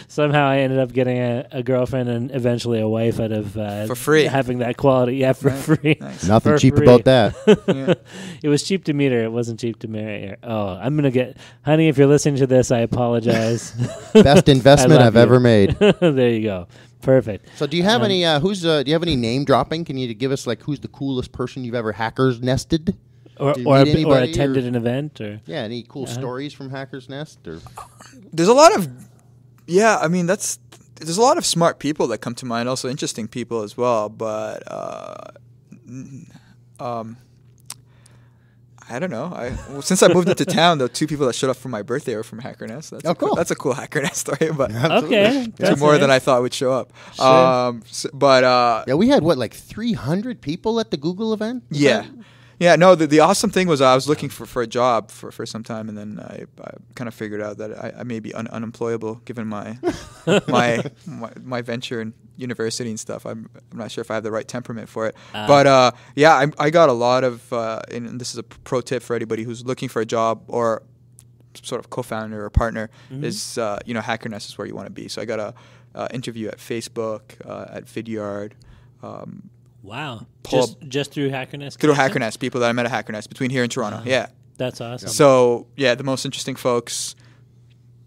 Somehow I ended up getting a girlfriend and eventually a wife out of for free having that quality. Yeah, for free. Nice. Nothing for cheap free. about that. It was cheap to meet her. It wasn't cheap to marry her. Oh, I'm gonna get, honey. If you're listening to this, I apologize. Best investment I've ever made. There you go. Perfect. So, do you have any? Do you have any name dropping? Can you give us like who's the coolest person you've ever hackers nested? Or attended an event? Or any cool stories from Hackernest? Or there's a lot of, I mean there's a lot of smart people that come to mind, also interesting people as well. But I don't know. Since I moved into town, the two people that showed up for my birthday were from Hackernest. Cool. That's a cool Hackernest story. But okay, two more than I thought would show up. Sure. But we had like 300 people at the Google event. Yeah, no, the awesome thing was I was looking for a job for some time, and then I kind of figured out that I may be unemployable given my my venture in university and stuff. I'm not sure if I have the right temperament for it. But yeah, I got a lot of, and this is a pro tip for anybody who's looking for a job or sort of co-founder or partner, is, Hackernest is where you want to be. So I got a interview at Facebook, at Vidyard. Wow. Just through Hackernest? Through Hackernest, people that I met at Hackernest between here and Toronto. Yeah. That's awesome. So, yeah, the most interesting folks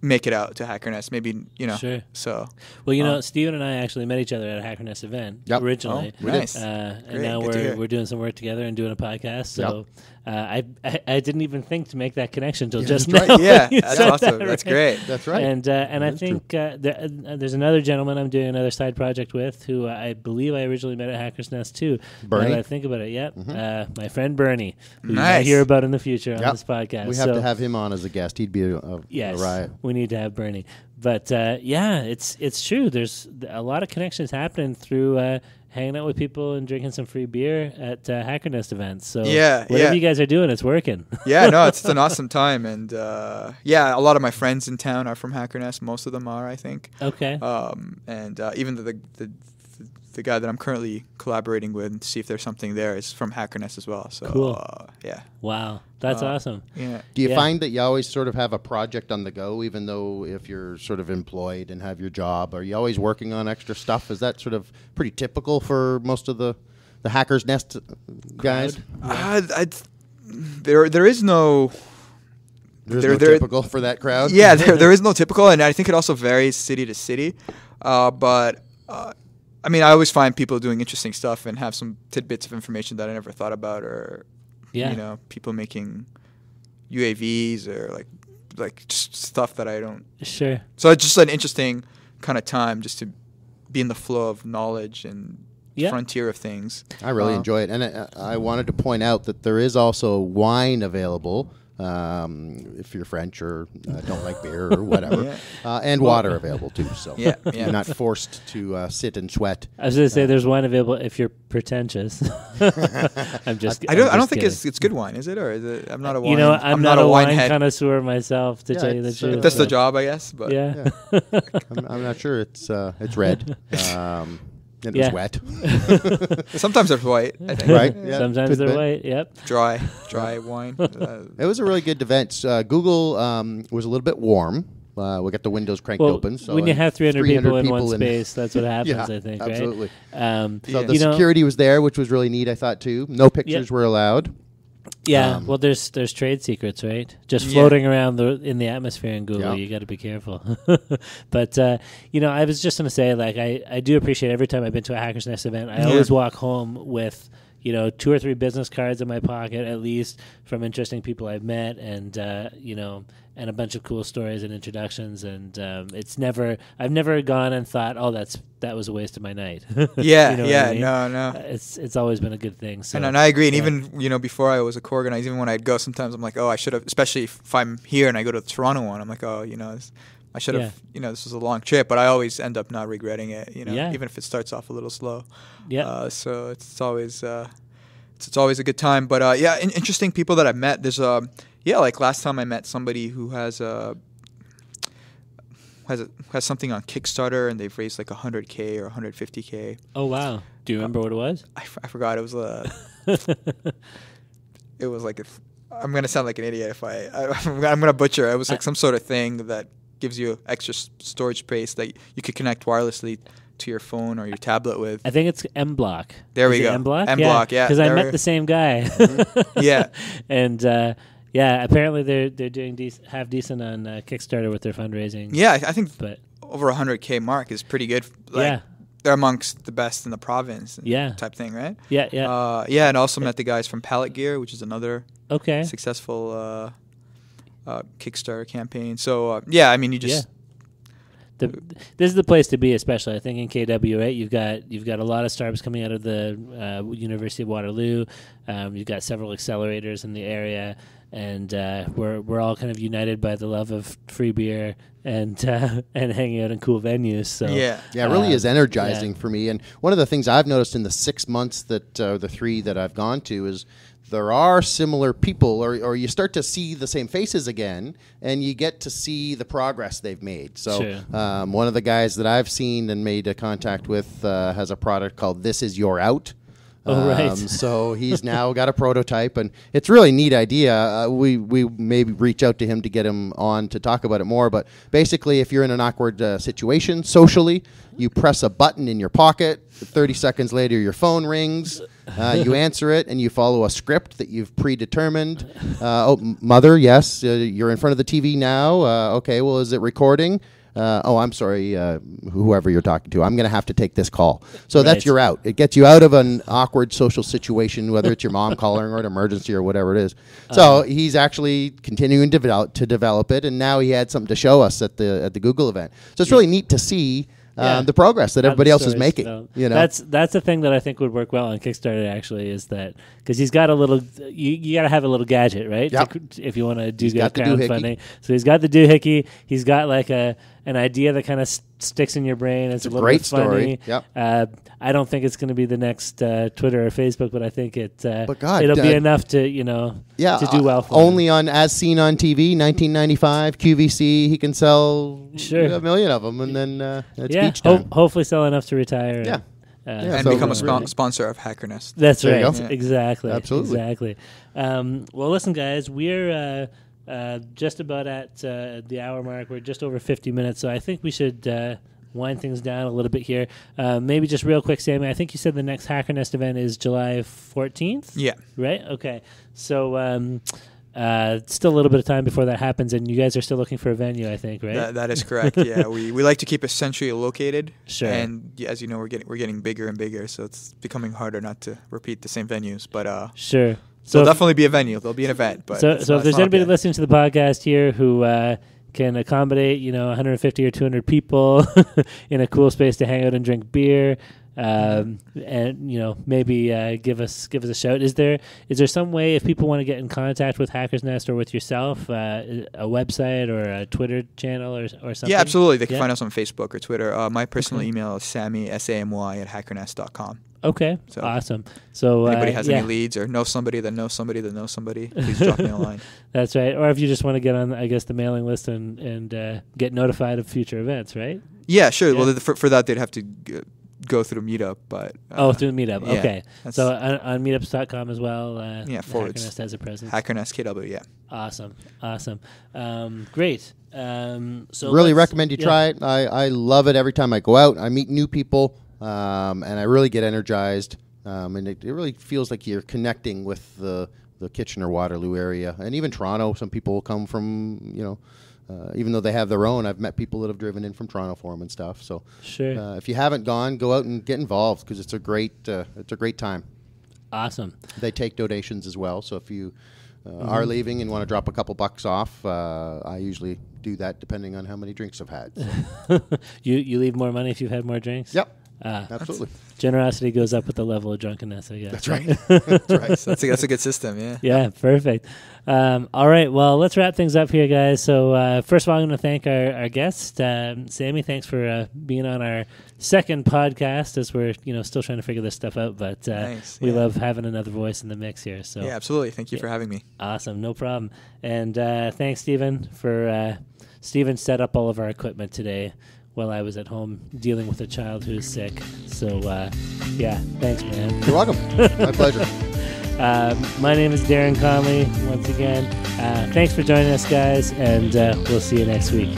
make it out to Hackernest. Maybe, Sure. So. Well, Steven and I actually met each other at a Hackernest event originally. Oh, nice. And now we're doing some work together and doing a podcast. So I didn't even think to make that connection until just now. Right. Yeah, that's awesome. That's great. That's right. And I think there's another gentleman I'm doing another side project with who I believe I originally met at Hackernest too. Bernie? Now that I think about it, yep. My friend Bernie, who you Nice. might hear about in the future on this podcast. We have to have him on as a guest. He'd be a riot. We need to have Bernie. But it's true. There's a lot of connections happening through hanging out with people and drinking some free beer at Hackernest events. So whatever you guys are doing, it's working. Yeah, no, it's an awesome time. And a lot of my friends in town are from Hackernest. Most of them are, I think. Okay. And even the guy that I'm currently collaborating with to see if there's something there is from Hackernest as well. So cool. Yeah. Wow, that's awesome. Yeah. Do you find that you always sort of have a project on the go, even though if you're sort of employed and have your job, are you always working on extra stuff? Is that sort of pretty typical for most of the Hackernest guys? There is no. There's no typical for that crowd? Yeah, there is no typical, and I think it also varies city to city. But I always find people doing interesting stuff and have some tidbits of information that I never thought about, or people making UAVs or like just stuff that I don't. Sure. So it's just an interesting kind of time just to be in the flow of knowledge and frontier of things. I really enjoy it, and I wanted to point out that there is also wine available. If you're French or don't like beer or whatever, and water available too. So you're not forced to sit and sweat. I was going to say there's wine available if you're pretentious. I'm just. I don't think it's good wine, is it, or is it? I'm not a wine. I'm not a wine connoisseur myself, to tell you the truth. That's the job, I guess. But I'm not sure. It's red. And it was wet. Sometimes they're white, I think. Right? Yeah. Sometimes they're white, yep. Dry wine. It was a really good event. Google was a little bit warm. We got the windows cranked open. So when you have 300 people in one space, that's what happens, I think, absolutely. Right? So the security was there, which was really neat, I thought, too. No pictures were allowed. Yeah, well, there's trade secrets, right? Just floating around in the atmosphere in Google. You got to be careful. But I was just gonna say, I do appreciate every time I've been to a Hackers Nest event. I always walk home with 2 or 3 business cards in my pocket, at least, from interesting people I've met, and and a bunch of cool stories and introductions. And I've never gone and thought, oh, that was a waste of my night. No. It's always been a good thing. So. And I agree. And even before I was a co-organizer, even when I'd go, sometimes I'm like, oh, I should have. Especially if I'm here and I go to the Toronto one, I'm like, oh, I should have. This was a long trip, but I always end up not regretting it. Even if it starts off a little slow. Yeah. So it's always a good time. But interesting people that I've met. There's like last time I met somebody who has something on Kickstarter, and they've raised like $100K or $150K. Oh wow! Do you remember what it was? I forgot. It was it was like I'm gonna sound like an idiot if I'm gonna butcher. It was like some sort of thing that gives you extra storage space that you could connect wirelessly to your phone or your tablet with. I think it's M-Block. There we go. M-Block? M-Block, yeah. Because I met the same guy. Mm-hmm. Yeah. And apparently they're doing half decent on Kickstarter with their fundraising. Yeah, I think over $100K mark is pretty good. They're amongst the best in the province. Type thing, right? Yeah. And also met the guys from Pallet Gear, which is another successful Kickstarter campaign. So you just. This is the place to be, especially I think in KW, right? You've got a lot of startups coming out of the University of Waterloo. You've got several accelerators in the area, and we're all kind of united by the love of free beer and hanging out in cool venues. So it really is energizing for me. And one of the things I've noticed in the 6 months that the 3 that I've gone to is there are similar people, or you start to see the same faces again, and you get to see the progress they've made. So one of the guys that I've seen and made a contact with has a product called This Is Your Out. Right. So he's now got a prototype, and it's a really neat idea. We maybe reach out to him to get him on to talk about it more. But basically, if you're in an awkward situation socially, you press a button in your pocket. 30 seconds later, your phone rings. You answer it, and you follow a script that you've predetermined. Mother, yes, you're in front of the TV now. Okay, well, is it recording? I'm sorry, whoever you're talking to, I'm going to have to take this call. So that's your out. It gets you out of an awkward social situation, whether it's your mom calling or an emergency or whatever it is. So he's actually continuing to develop it, and now he had something to show us at the Google event. So it's really neat to see the progress that everybody else is making. That's the thing that I think would work well on Kickstarter, actually, is that because he's got a little, you got to have a little gadget, right? Yep. If you want to do got the crowdfunding. So he's got the doohickey. He's got like an idea that kind of sticks in your brain. It's a little great bit funny. Story. Yep. I don't think it's going to be the next Twitter or Facebook, but I think it'll be enough to to do well for only him. on As Seen on TV, 1995 QVC. He can sell a million of them, and then it's beach time. Hopefully sell enough to retire. And become a sponsor of Hackernest. That's there right. Yeah. Exactly. Absolutely. Exactly. Well, listen, guys, we're just about at the hour mark. We're just over 50 minutes, so I think we should wind things down a little bit here. Maybe just real quick, Samy, I think you said the next Hackernest event is July 14th? Yeah. Right? Okay. So still a little bit of time before that happens, and you guys are still looking for a venue, I think, right? That is correct. Yeah, we like to keep it centrally located. Sure. And as you know, we're getting bigger and bigger, so it's becoming harder not to repeat the same venues. But sure. So there'll definitely be a venue. There'll be an event. But so if there's anybody listening to the podcast here who can accommodate 150 or 200 people in a cool space to hang out and drink beer, and maybe give us a shout. Is there some way, if people want to get in contact with Hackernest or with yourself, a website or a Twitter channel or something? Yeah, absolutely. They can find us on Facebook or Twitter. My personal email is Samy, SAMY, @hackernest.com. Okay, so awesome. So anybody has any leads or knows somebody that knows somebody that knows somebody, please drop me a line. That's right. Or if you just want to get on, I guess, the mailing list and get notified of future events, right? Yeah, sure. Yeah. Well, for that, they'd have to go through Meetup, but through Meetup. Yeah, okay. So on meetups.com as well. Hackernest has a presence. Hackernest KW. Yeah. Awesome. Great. So really recommend you try it. I love it every time I go out. I meet new people. And I really get energized, and it really feels like you're connecting with the Kitchener-Waterloo area, and even Toronto. Some people will come from, even though they have their own. I've met people that have driven in from Toronto for them and stuff. So, sure. If you haven't gone, go out and get involved because it's a great time. Awesome. They take donations as well. So if you are leaving and want to drop a couple bucks off, I usually do that depending on how many drinks I've had. So. You leave more money if you've had more drinks? Yep. Absolutely. Generosity goes up with the level of drunkenness, I guess. That's right. That's right. That's a good system, yeah. Yeah, perfect. All right, well, let's wrap things up here, guys. So first of all, I'm going to thank our guest, Samy. Thanks for being on our second podcast as we're still trying to figure this stuff out. But we love having another voice in the mix here. So yeah, absolutely. Thank you for having me. Awesome, no problem. And thanks, Stephen, for Stephen set up all of our equipment today while I was at home dealing with a child who's sick. So, thanks, man. You're welcome. My pleasure. My name is Darren Conley, once again. Thanks for joining us, guys, and we'll see you next week.